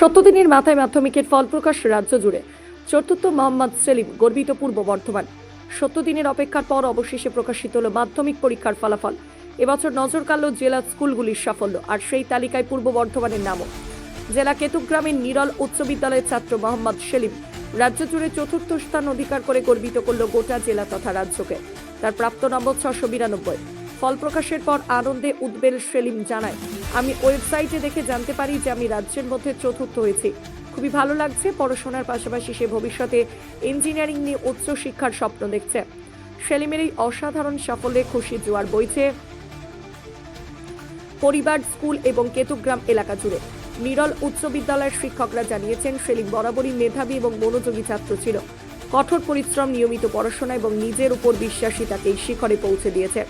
70 দিনের মাথায় মাধ্যমিকের ফল প্রকাশ রাজ্য জুড়ে। চতুর্থ মোহাম্মদ সেলিম গর্বিত পূর্ব বর্ধমান। 70 দিনের অপেক্ষার পর অবশেষে প্রকাশিত হলো মাধ্যমিক পরীক্ষার ফলাফল। এবছর নজর কাড়ল জেলা স্কুলগুলির সাফল্য, আর সেই তালিকায় পূর্ব বর্ধমানের নামও। জেলা কেতুগ্রামের নিরল উচ্চ বিদ্যালয়ের ছাত্র মোহাম্মদ সেলিম রাজ্য জুড়ে চতুর্থ স্থান অধিকার করে গর্বিত করল গোটা জেলা তথা রাজ্যকে। তার প্রাপ্ত নম্বর 692। ফল প্রকাশের পর আনন্দে উদ্বেল সেলিম জানায়, আমি ওয়েবসাইটে দেখে জানতে পারি যে আমি রাজ্যের মধ্যে চতুর্থ হয়েছি। খুবই ভালো লাগছে। পড়াশোনার পাশাপাশি সে ভবিষ্যতে ইঞ্জিনিয়ারিং নিয়ে উচ্চ শিক্ষার স্বপ্ন দেখছে। সেলিমের এই অসাধারণ সাফল্যে খুশির জোয়ার বইছে পরিবার, স্কুল এবং কেতুগ্রাম এলাকা জুড়ে। নিরল উচ্চ বিদ্যালয়ের শিক্ষকরা জানিয়েছেন, সেলিম বরাবরই মেধাবী এবং মনোযোগী ছাত্র ছিল। কঠোর পরিশ্রম, নিয়মিত পড়াশোনা এবং নিজের উপর বিশ্বাসী তাকে এই শিখরে পৌঁছে দিয়েছে।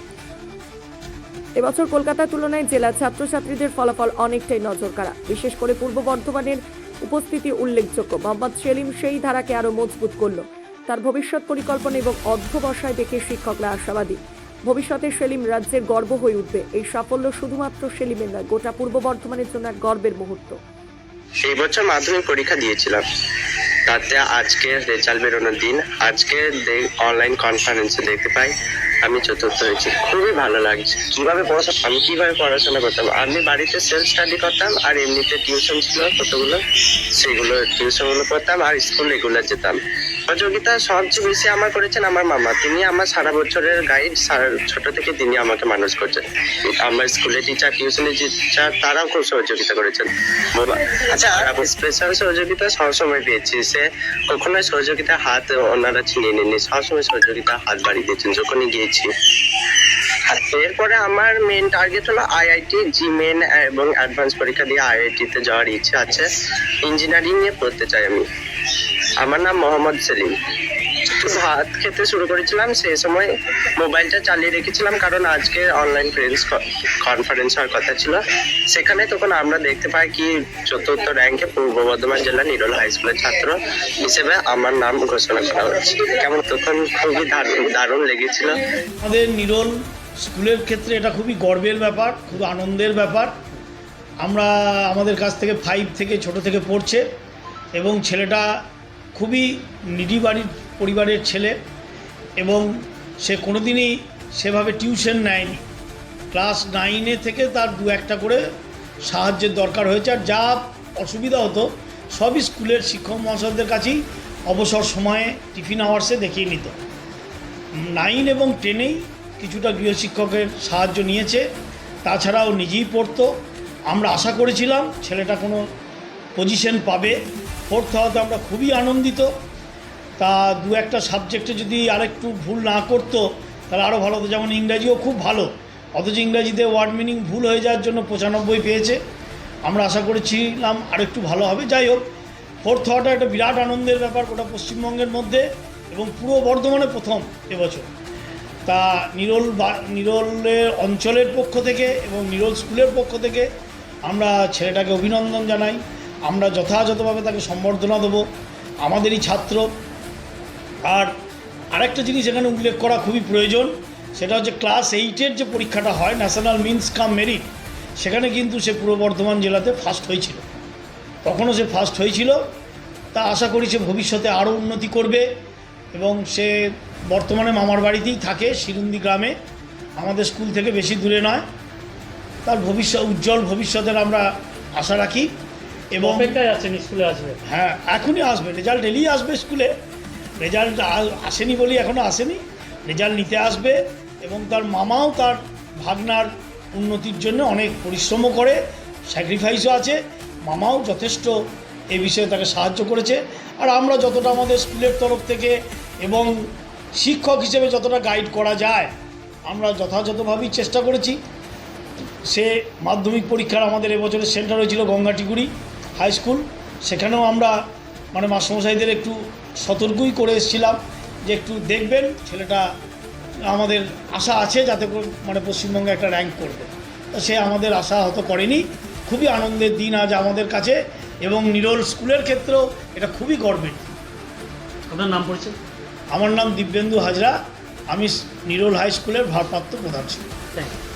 এবছর কলকাতার তুলনায় জেলা ছাত্রছাত্রীদের ফলাফল অনেকটাই নজর কাড়া। বিশেষ করে পূর্ব বর্ধমানের উপস্থিতি উল্লেখযোগ্য। মোহাম্মদ সেলিম সেই ধারাকে আরো মজবুত করল। তার ভবিষ্যৎ পরিকল্পনা এবং অধ্যবসায় দেখে শিক্ষকরা আশাবাদী, ভবিষ্যতে সেলিম রাজ্যের গর্ব হয়ে উঠবে। এই সাফল্য শুধুমাত্র সেলিমের নয়, গোটা পূর্ব বর্ধমানের জন্য এক গর্বের মুহূর্ত। এই বছর মাধ্যমিক পরীক্ষা দিয়েছিলাম, তাতে আজকে রেজাল্ট বেরোনোর দিন। আজকে অনলাইন কনফারেন্সে দেখতে পাই আমি চতুর্থ হয়েছি। খুবই ভালো লাগছে। আমি কিভাবে পড়াশোনা করতাম, আমি বাড়িতে সেলফ স্টাডি করতাম, আর এমনিতে টিউশন ছিল কতগুলো, সেগুলো টিউশনগুলো করতাম, আর স্কুল রেগুলার যেতাম। সহযোগিতা সবচেয়ে বেশি আমার করেছেন আমার মামা। তিনি আমার সারা বছরের গাইড, ছোট থেকে তিনি আমাকে মানুষ করছেন। আমার স্কুলের টিচার, টিউশনের টিচার, তারাও খুব সহযোগিতা করেছেন। আচ্ছা, স্পেশাল সহযোগিতা সবসময় পেয়েছি। সে কখনোই সহযোগিতার হাত ওনারা ছিনিয়ে নেননি, সবসময় সহযোগিতার হাত বাড়িয়ে দিয়েছেন যখনই গিয়েছি। এরপরে আমার মেন টার্গেট হলো আইআইটি, জিমেন এবং অ্যাডভান্স পরীক্ষা দিয়ে আইআইটিতে যাওয়ার ইচ্ছা আছে। ইঞ্জিনিয়ারিং নিয়ে পড়তে চাই আমি। আমার নাম মোহাম্মদ সেলিম। ভাত খেতে শুরু করেছিলাম, সেই সময় মোবাইলটা চালিয়ে রেখেছিলাম, কারণ আজকে অনলাইন কনফারেন্স হওয়ার কথা ছিল। সেখানে তখন আমরা দেখতে পাই কি চতুর্থ র্যাঙ্কে পূর্ব বর্ধমান জেলা নিরল হাই স্কুলের ছাত্র হিসেবে আমার নাম ঘোষণা করা হচ্ছে। কেমন তখন খুবই দারুণ লেগেছিল। আমাদের নিরল স্কুলের ক্ষেত্রে এটা খুবই গর্বের ব্যাপার, খুব আনন্দের ব্যাপার। আমাদের কাছ থেকে 5 থেকে ছোট থেকে পড়ছে, এবং ছেলেটা খুবই নিডি পরিবারের ছেলে, এবং সে কোনোদিনই সেভাবে টিউশন নেয়নি। ক্লাস 9 থেকে তার 2-1টা করে সাহায্যের দরকার হয়েছে, আর যা অসুবিধা হতো সবই স্কুলের শিক্ষক মহাশয়দের কাছেই অবসর সময়ে টিফিন আওয়ার্সে দেখিয়ে নিত। 9 এবং 10-এই কিছুটা গৃহশিক্ষকের সাহায্য নিয়েছে, তাছাড়াও নিজেই পড়তো। আমরা আশা করেছিলাম ছেলেটা কোনো পজিশন পাবে। 4th হওয়াতে আমরা খুবই আনন্দিত। তা 2-1টা সাবজেক্টে যদি আরেকটু ভুল না করতো তাহলে আরও ভালো হতো। যেমন ইংরাজিও খুব ভালো, অথচ ইংরাজিতে ওয়ার্ড মিনিং ভুল হয়ে যাওয়ার জন্য 95 পেয়েছে। আমরা আশা করেছিলাম আরেকটু ভালো হবে। যাই হোক, 4th হওয়াটা একটা বিরাট আনন্দের ব্যাপার গোটা পশ্চিমবঙ্গের মধ্যে, এবং পুরো বর্ধমানে প্রথম এবছর। তা নিরলের অঞ্চলের পক্ষ থেকে এবং নিরল স্কুলের পক্ষ থেকে আমরা ছেলেটাকে অভিনন্দন জানাই। আমরা যথাযথভাবে তাকে সম্বর্ধনা দেবো, আমাদেরই ছাত্র। আর আরেকটা জিনিস এখানে উল্লেখ করা খুবই প্রয়োজন, সেটা হচ্ছে ক্লাস 8-এর যে পরীক্ষাটা হয়, ন্যাশনাল মিন্স কাম মেরিট, সেখানে কিন্তু সে পূর্ব বর্ধমান জেলাতে ফার্স্ট হয়েছিল। তখনও সে ফার্স্ট হয়েছিল। তা আশা করি সে ভবিষ্যতে আরও উন্নতি করবে, এবং সে বর্তমানে মামার বাড়িতেই থাকে, শিরুন্দি গ্রামে, আমাদের স্কুল থেকে বেশি দূরে নয়। তার উজ্জ্বল ভবিষ্যতের আমরা আশা রাখি। এবং স্কুলে আসবে, হ্যাঁ, এখনই আসবে। রেজাল্ট এলেই আসবে। স্কুলে রেজাল্ট আসেনি বলি এখনও আসেনি, রেজাল্ট নিতে আসবে। এবং তার মামাও তার ভাগনার উন্নতির জন্য অনেক পরিশ্রমও করে, স্যাক্রিফাইসও আছে। মামাও যথেষ্ট এ বিষয়ে তাকে সাহায্য করেছে। আর আমরা যতটা আমাদের স্কুলের তরফ থেকে এবং শিক্ষক হিসেবে যতটা গাইড করা যায় আমরা যথাযথভাবেই চেষ্টা করেছি। সে মাধ্যমিক পরীক্ষার আমাদের এবছরের সেন্টার হয়েছিল গঙ্গাটিগুড়ি হাই স্কুল। সেখানেও আমরা মাস্টারমশাইদের একটু সতর্কই করে এসেছিলাম যে একটু দেখবেন ছেলেটা, আমাদের আশা আছে যাতে পশ্চিমবঙ্গে একটা র্যাঙ্ক করবে। তো সে আমাদের আশা হয়তো করেনি। খুবই আনন্দের দিন আজ আমাদের কাছে, এবং নিরল স্কুলের ক্ষেত্রেও এটা খুবই গর্বের। আপনার নাম পড়ছে? আমার নাম দিব্যেন্দু হাজরা, আমি নিরল হাই স্কুলের ভারপ্রাপ্ত প্রধান ছিলাম। Thank you.